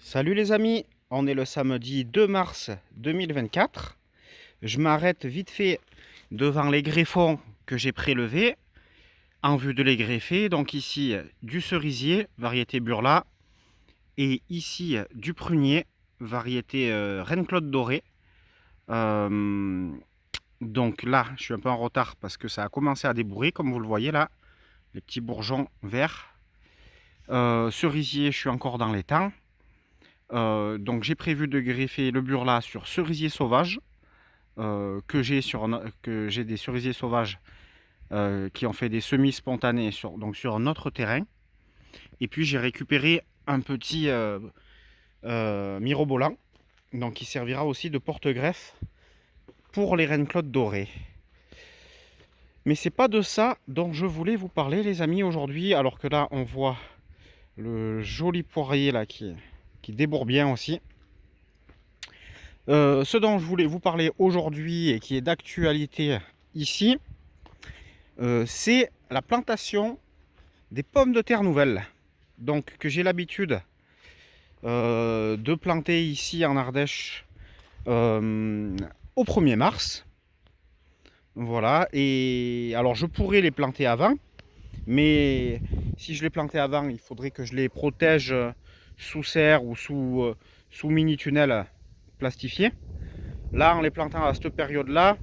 Salut les amis, on est le samedi 2 mars 2024. Je m'arrête vite fait devant les greffons que j'ai prélevés en vue de les greffer. Donc ici du cerisier, variété Burla, et ici du prunier, variété Reine-Claude Doré. Euh, donc là, je suis un peu en retard parce que ça a commencé à débourrer, comme vous le voyez là, les petits bourgeons verts. Cerisier, je suis encore dans les temps. Donc j'ai prévu de greffer le burla sur cerisier sauvage, que j'ai des cerisiers sauvages qui ont fait des semis spontanés sur un autre terrain. Et puis j'ai récupéré un petit mirobolant, donc qui servira aussi de porte-greffe pour les Reine-Claude dorées. Mais c'est pas de ça dont je voulais vous parler les amis aujourd'hui, alors que là on voit le joli poirier là qui débourre bien aussi. Ce dont je voulais vous parler aujourd'hui et qui est d'actualité ici, c'est la plantation des pommes de terre nouvelles. Donc que j'ai l'habitude de planter ici en Ardèche au 1er mars. Voilà, et alors je pourrais les planter avant, mais si je les plantais avant, il faudrait que je les protège sous serre ou sous mini-tunnel plastifié. Là, en les plantant à cette période-là,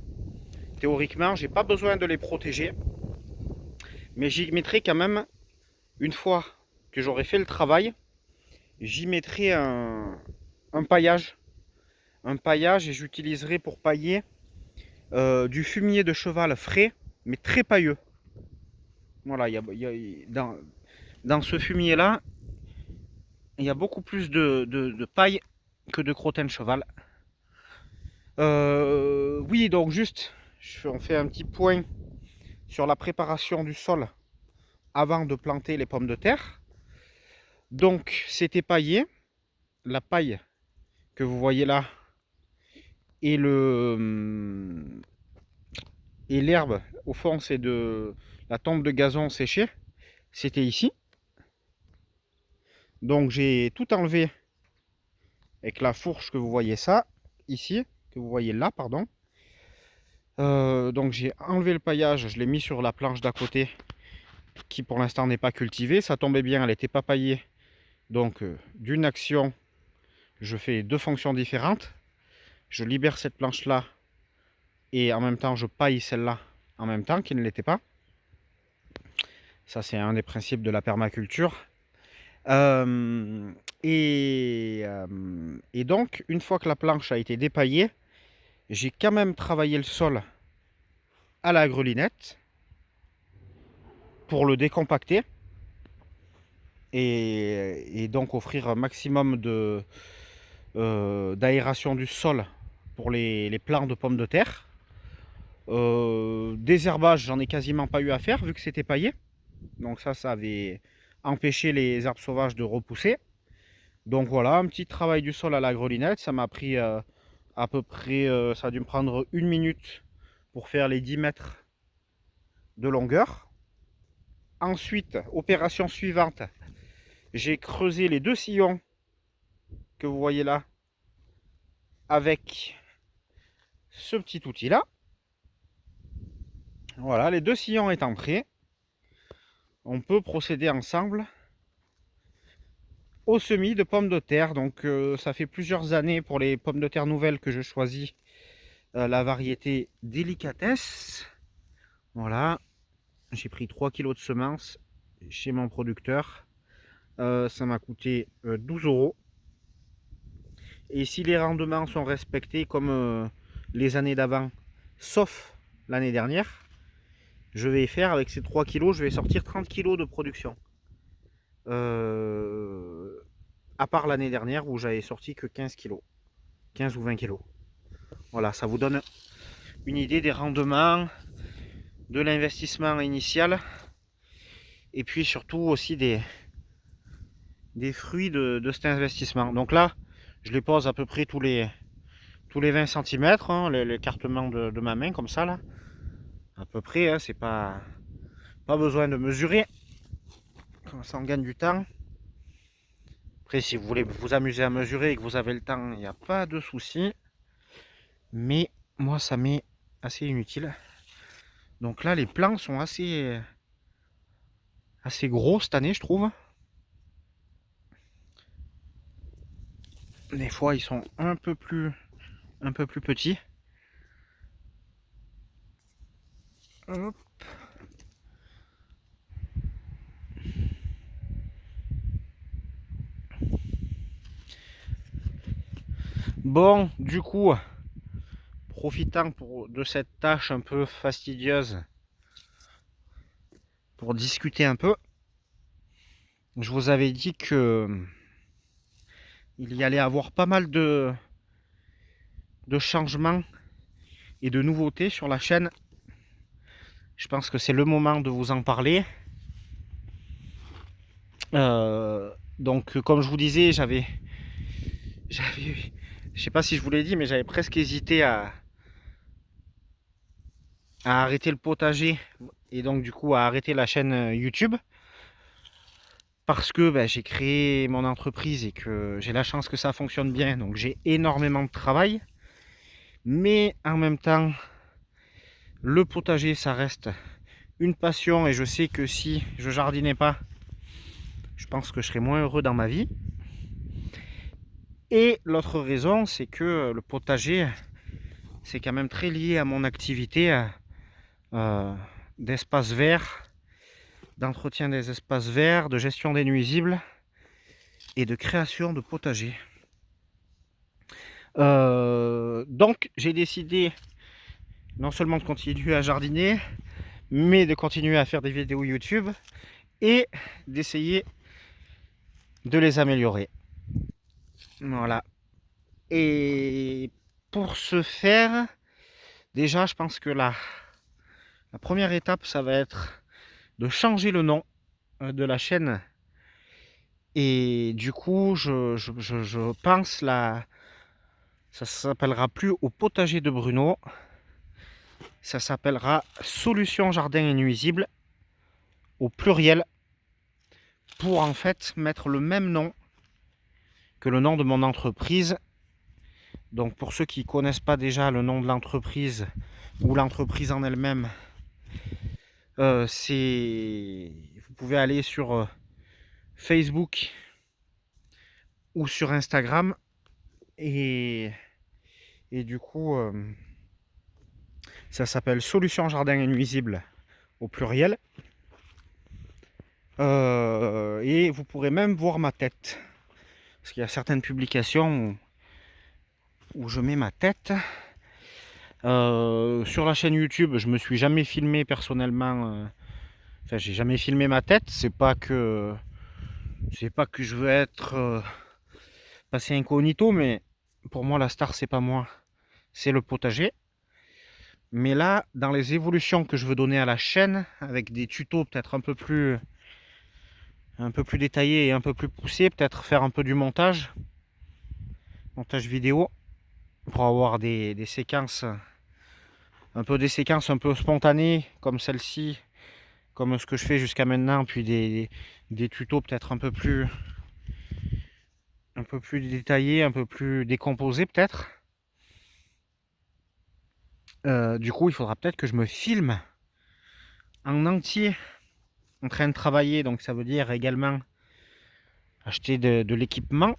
théoriquement, j'ai pas besoin de les protéger. Mais j'y mettrai quand même, une fois que j'aurai fait le travail, j'y mettrai un paillage. Un paillage et j'utiliserai pour pailler du fumier de cheval frais, mais très pailleux. Voilà, dans ce fumier-là, il y a beaucoup plus de paille que de crottin de cheval. Oui, donc juste, on fait un petit point sur la préparation du sol avant de planter les pommes de terre. Donc, c'était paillé. La paille que vous voyez là et l'herbe au fond, c'est de la tombe de gazon séchée. C'était ici. Donc, j'ai tout enlevé avec la fourche que vous voyez ça ici, que vous voyez là, pardon. Donc, j'ai enlevé le paillage, je l'ai mis sur la planche d'à côté qui pour l'instant n'est pas cultivée. Ça tombait bien, elle n'était pas paillée. Donc, d'une action, je fais deux fonctions différentes. Je libère cette planche-là et en même temps, je paille celle-là en même temps qui ne l'était pas. Ça, c'est un des principes de la permaculture. Et donc, une fois que la planche a été dépaillée, j'ai quand même travaillé le sol à la grelinette pour le décompacter et donc offrir un maximum d'aération du sol pour les plants de pommes de terre. Désherbage, j'en ai quasiment pas eu à faire vu que c'était paillé. Donc ça avait empêché les herbes sauvages de repousser. Donc voilà, un petit travail du sol à la grelinette. Ça m'a pris à peu près, ça a dû me prendre 1 minute pour faire les 10 mètres de longueur. Ensuite, opération suivante, j'ai creusé les deux sillons que vous voyez là avec ce petit outil là. Voilà, les deux sillons étant prêts, on peut procéder ensemble au semis de pommes de terre. Donc ça fait plusieurs années pour les pommes de terre nouvelles que je choisis la variété délicatesse. Voilà, j'ai pris 3 kg de semences chez mon producteur. Ça m'a coûté 12 €. Et si les rendements sont respectés comme les années d'avant, sauf l'année dernière, je vais faire avec ces 3 kg, je vais sortir 30 kg de production. À part l'année dernière où j'avais sorti que 15 kg, 15 ou 20 kg. Voilà, ça vous donne une idée des rendements, de l'investissement initial et puis surtout aussi des fruits de cet investissement. Donc là, je les pose à peu près tous les 20 cm, hein, l'écartement de ma main comme ça là. À peu près, hein, c'est pas besoin de mesurer. Comme ça on gagne du temps. Après, si vous voulez vous amuser à mesurer et que vous avez le temps, il n'y a pas de souci. Mais moi, ça m'est assez inutile. Donc là, les plants sont assez gros cette année, je trouve. Des fois, ils sont un peu plus petits. Hop. Bon, du coup, profitant de cette tâche un peu fastidieuse pour discuter un peu, je vous avais dit que il y allait avoir pas mal de changements et de nouveautés sur la chaîne. Je pense que c'est le moment de vous en parler. Donc, comme je vous disais, je sais pas si je vous l'ai dit, mais j'avais presque hésité à arrêter le potager et donc du coup à arrêter la chaîne YouTube parce que j'ai créé mon entreprise et que j'ai la chance que ça fonctionne bien, donc j'ai énormément de travail, mais en même temps le potager ça reste une passion et je sais que si je jardinais pas, je pense que je serais moins heureux dans ma vie. Et l'autre raison, c'est que le potager, c'est quand même très lié à mon activité d'espace vert, d'entretien des espaces verts, de gestion des nuisibles et de création de potager. Donc j'ai décidé non seulement de continuer à jardiner, mais de continuer à faire des vidéos YouTube et d'essayer de les améliorer. Voilà. Et pour ce faire, déjà je pense que la première étape, ça va être de changer le nom de la chaîne. Et du coup, je pense ça s'appellera plus Au potager de Bruno. Ça s'appellera Solutions Jardin et Nuisibles au pluriel pour en fait mettre le même nom que le nom de mon entreprise. Donc pour ceux qui ne connaissent pas déjà le nom de l'entreprise ou l'entreprise en elle-même, vous pouvez aller sur Facebook ou sur Instagram et du coup ça s'appelle Solutions Jardin et Nuisibles au pluriel. Et vous pourrez même voir ma tête. Parce qu'il y a certaines publications où je mets ma tête. Sur la chaîne YouTube, je me suis jamais filmé personnellement. Enfin, j'ai jamais filmé ma tête. C'est pas que je veux être passé incognito, mais pour moi la star c'est pas moi, c'est le potager. Mais là, dans les évolutions que je veux donner à la chaîne, avec des tutos peut-être un peu plus détaillés et un peu plus poussés, peut-être faire un peu du montage vidéo, pour avoir des séquences, des séquences un peu spontanées, comme celle-ci, comme ce que je fais jusqu'à maintenant, puis des tutos peut-être un peu plus détaillés, un peu plus décomposés peut-être. Du coup, il faudra peut-être que je me filme en entier en train de travailler, donc ça veut dire également acheter de l'équipement.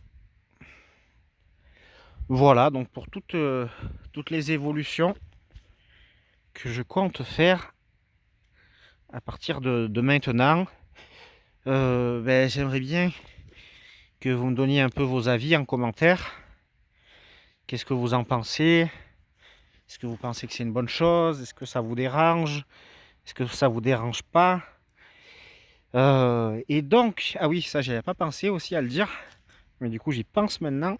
Voilà, donc pour toutes les évolutions que je compte faire à partir de maintenant, j'aimerais bien que vous me donniez un peu vos avis en commentaire. Qu'est-ce que vous en pensez? Est-ce que vous pensez que c'est une bonne chose? Est-ce que ça vous dérange? Est-ce que ça vous dérange pas? Et donc, ah oui, ça j'avais pas pensé aussi à le dire, mais du coup j'y pense maintenant.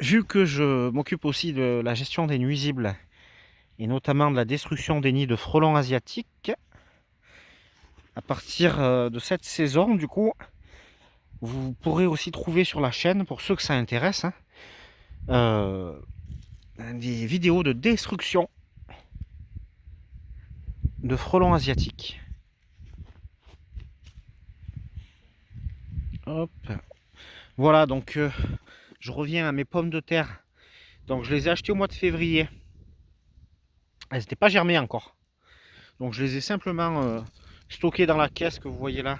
Vu que je m'occupe aussi de la gestion des nuisibles et notamment de la destruction des nids de frelons asiatiques, à partir de cette saison, du coup, vous pourrez aussi trouver sur la chaîne, pour ceux que ça intéresse, des vidéos de destruction de frelons asiatiques. Hop. Voilà, donc je reviens à mes pommes de terre. Donc je les ai achetées au mois de février. Elles n'étaient pas germées encore. Donc je les ai simplement stockées dans la caisse que vous voyez là.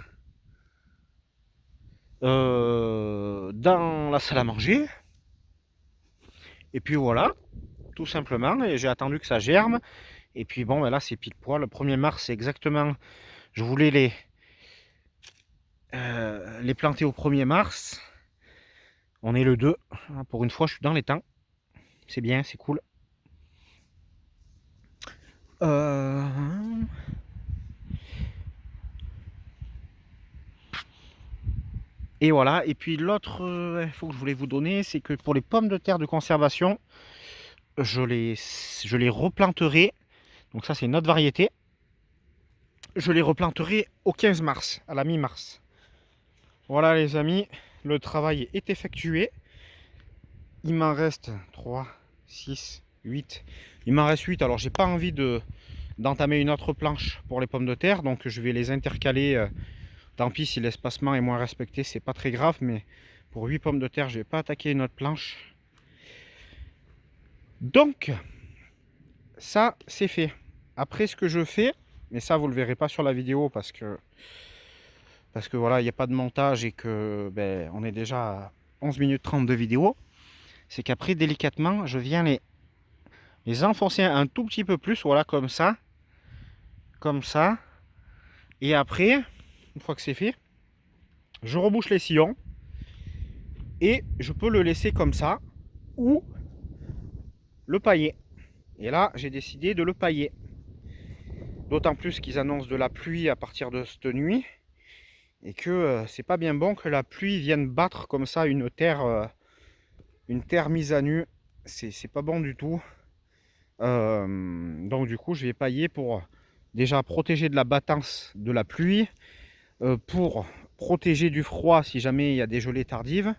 Dans la salle à manger. Et puis voilà, tout simplement. Et j'ai attendu que ça germe. Et puis bon, ben là c'est pile poil. Le 1er mars, c'est exactement... Je voulais les planter au 1er mars. On est le 2. Pour une fois, je suis dans les temps. C'est bien, c'est cool. Et voilà. Et puis l'autre info que je voulais vous donner, c'est que pour les pommes de terre de conservation, je les replanterai. Donc ça, c'est une autre variété. Je les replanterai au 15 mars, à la mi-mars. Voilà les amis, le travail est effectué. Il m'en reste 3, 6, 8. Il m'en reste 8. Alors j'ai pas envie d'entamer une autre planche pour les pommes de terre. Donc je vais les intercaler. Tant pis si l'espacement est moins respecté, c'est pas très grave. Mais pour 8 pommes de terre, je vais pas attaquer une autre planche. Donc ça c'est fait. Après ce que je fais, mais ça vous le verrez pas sur la vidéo parce que voilà, il n'y a pas de montage et que ben, on est déjà à 11 minutes 30 de vidéo. C'est qu'après délicatement je viens les enfoncer un tout petit peu plus, voilà, comme ça, et après, une fois que c'est fait, je rebouche les sillons et je peux le laisser comme ça ou le pailler. Et là j'ai décidé de le pailler, d'autant plus qu'ils annoncent de la pluie à partir de cette nuit et que c'est pas bien bon que la pluie vienne battre comme ça une terre mise à nu. C'est pas bon du tout. Donc du coup je vais pailler pour déjà protéger de la battance de la pluie, pour protéger du froid si jamais il y a des gelées tardives,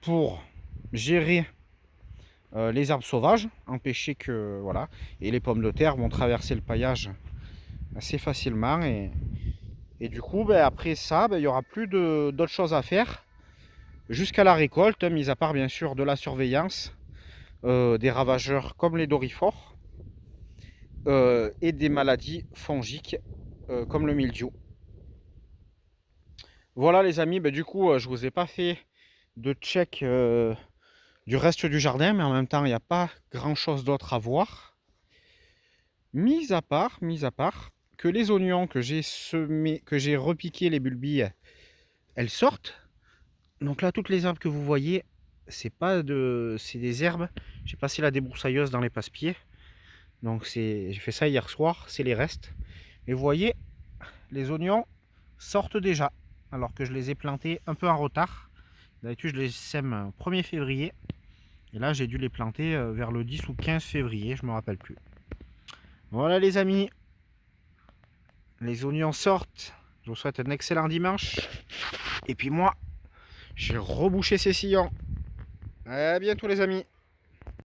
pour gérer les arbres sauvages, empêcher que voilà, et les pommes de terre vont traverser le paillage assez facilement et du coup ben, après ça ben, il n'y aura plus d'autres choses à faire jusqu'à la récolte, mis à part bien sûr de la surveillance des ravageurs comme les doryphores et des maladies fongiques comme le mildiou. Voilà les amis, ben, du coup je vous ai pas fait de check du reste du jardin, mais en même temps il n'y a pas grand chose d'autre à voir, mis à part que les oignons que j'ai semés, que j'ai repiqué les bulbilles, elles sortent. Donc là toutes les herbes que vous voyez, c'est des herbes. J'ai passé la débroussailleuse dans les passe-pieds. Donc j'ai fait ça hier soir, c'est les restes. Et vous voyez, les oignons sortent déjà, alors que je les ai plantés un peu en retard. D'habitude je les sème 1er février. Et là j'ai dû les planter vers le 10 ou 15 février, je ne me rappelle plus. Voilà les amis, les oignons sortent. Je vous souhaite un excellent dimanche. Et puis moi, j'ai rebouché ces sillons. À bientôt les amis.